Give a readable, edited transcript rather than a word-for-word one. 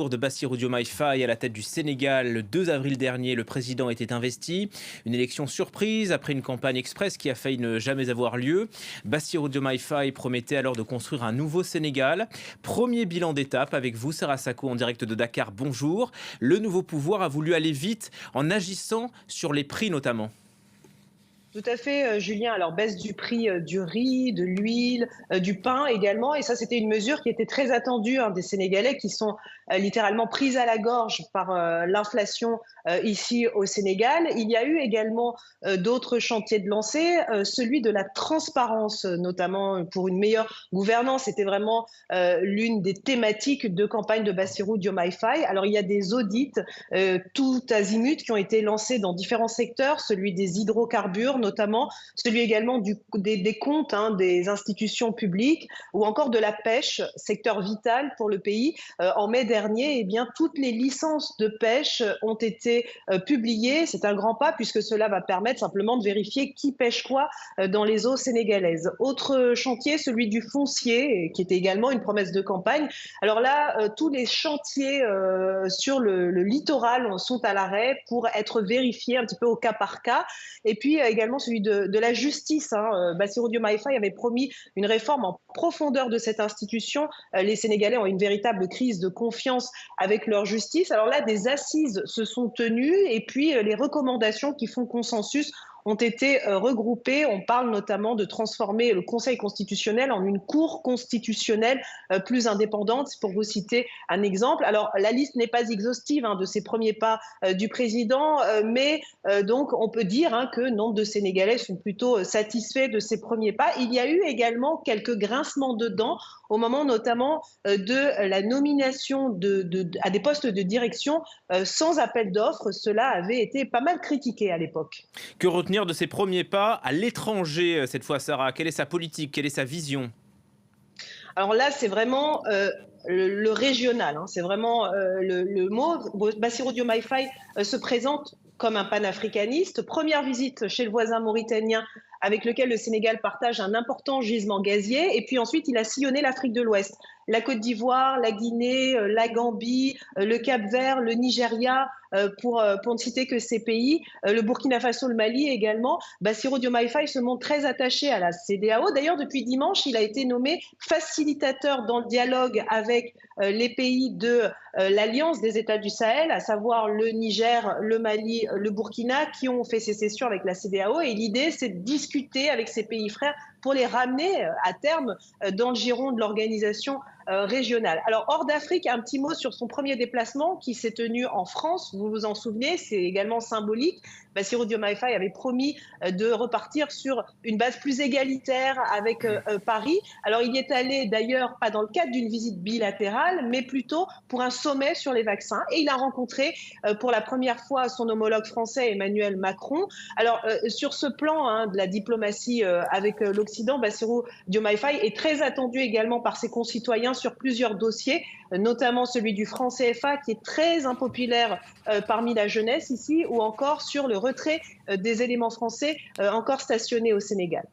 De Bassirou Diomaye Faye à la tête du Sénégal le 2 avril dernier, le président était investi. Une élection surprise après une campagne express qui a failli ne jamais avoir lieu. Bassirou Diomaye Faye promettait alors de construire un nouveau Sénégal. Premier bilan d'étape avec vous, Sarah Sacco, en direct de Dakar. Bonjour. Le nouveau pouvoir a voulu aller vite en agissant sur les prix notamment. Tout à fait, Julien. Alors, baisse du prix du riz, de l'huile, du pain également. Et ça, c'était une mesure qui était très attendue des Sénégalais qui sont littéralement pris à la gorge par l'inflation ici au Sénégal. Il y a eu également d'autres chantiers de lancés, celui de la transparence, notamment pour une meilleure gouvernance. C'était vraiment l'une des thématiques de campagne de Bassirou Diomaye Faye. Alors, il y a des audits tout azimut qui ont été lancés dans différents secteurs, celui des hydrocarbures, notamment celui également des comptes des institutions publiques ou encore de la pêche, secteur vital pour le pays. En mai dernier, toutes les licences de pêche ont été publiées. C'est un grand pas puisque cela va permettre simplement de vérifier qui pêche quoi dans les eaux sénégalaises. Autre chantier, celui du foncier, qui était également une promesse de campagne. Alors là, tous les chantiers sur le littoral sont à l'arrêt pour être vérifiés un petit peu au cas par cas. Et puis également celui de la justice. Bassirou Diomaye Faye avait promis une réforme en profondeur de cette institution. Les Sénégalais ont une véritable crise de confiance avec leur justice. Alors là, des assises se sont tenues et puis les recommandations qui font consensus ont été regroupées. On parle notamment de transformer le Conseil constitutionnel en une cour constitutionnelle plus indépendante, pour vous citer un exemple. Alors, la liste n'est pas exhaustive de ces premiers pas du président, mais donc on peut dire que nombre de Sénégalais sont plutôt satisfaits de ces premiers pas. Il y a eu également quelques grincements de dents au moment notamment de la nomination à des postes de direction sans appel d'offres. Cela avait été pas mal critiqué à l'époque. Que retenir de ses premiers pas à l'étranger cette fois, Sarah? Quelle est sa politique? Quelle est sa vision? Alors là, c'est vraiment le régional. C'est vraiment le mot. Bassirou Diomaye Faye se présente comme un panafricaniste. Première visite chez le voisin mauritanien avec lequel le Sénégal partage un important gisement gazier. Et puis ensuite, il a sillonné l'Afrique de l'Ouest. La Côte d'Ivoire, la Guinée, la Gambie, le Cap-Vert, le Nigeria, pour ne citer que ces pays, le Burkina Faso, le Mali également. Bassirou Diomaye Faye se montre très attaché à la CEDEAO. D'ailleurs, depuis dimanche, il a été nommé facilitateur dans le dialogue avec les pays de l'Alliance des États du Sahel, à savoir le Niger, le Mali, le Burkina, qui ont fait sécession avec la CEDEAO. Et l'idée, c'est de discuter avec ces pays frères pour les ramener à terme dans le giron de l'organisation régionale. Alors, hors d'Afrique, un petit mot sur son premier déplacement qui s'est tenu en France. Vous vous en souvenez, c'est également symbolique. Bassirou Diomaye Faye avait promis de repartir sur une base plus égalitaire avec Paris. Alors, il y est allé d'ailleurs pas dans le cadre d'une visite bilatérale, mais plutôt pour un sommet sur les vaccins. Et il a rencontré pour la première fois son homologue français, Emmanuel Macron. Alors, sur ce plan de la diplomatie avec l'Occident, Bassirou Diomaye Faye est très attendu également par ses concitoyens sur plusieurs dossiers, notamment celui du franc CFA qui est très impopulaire parmi la jeunesse ici, ou encore sur le retrait des éléments français encore stationnés au Sénégal.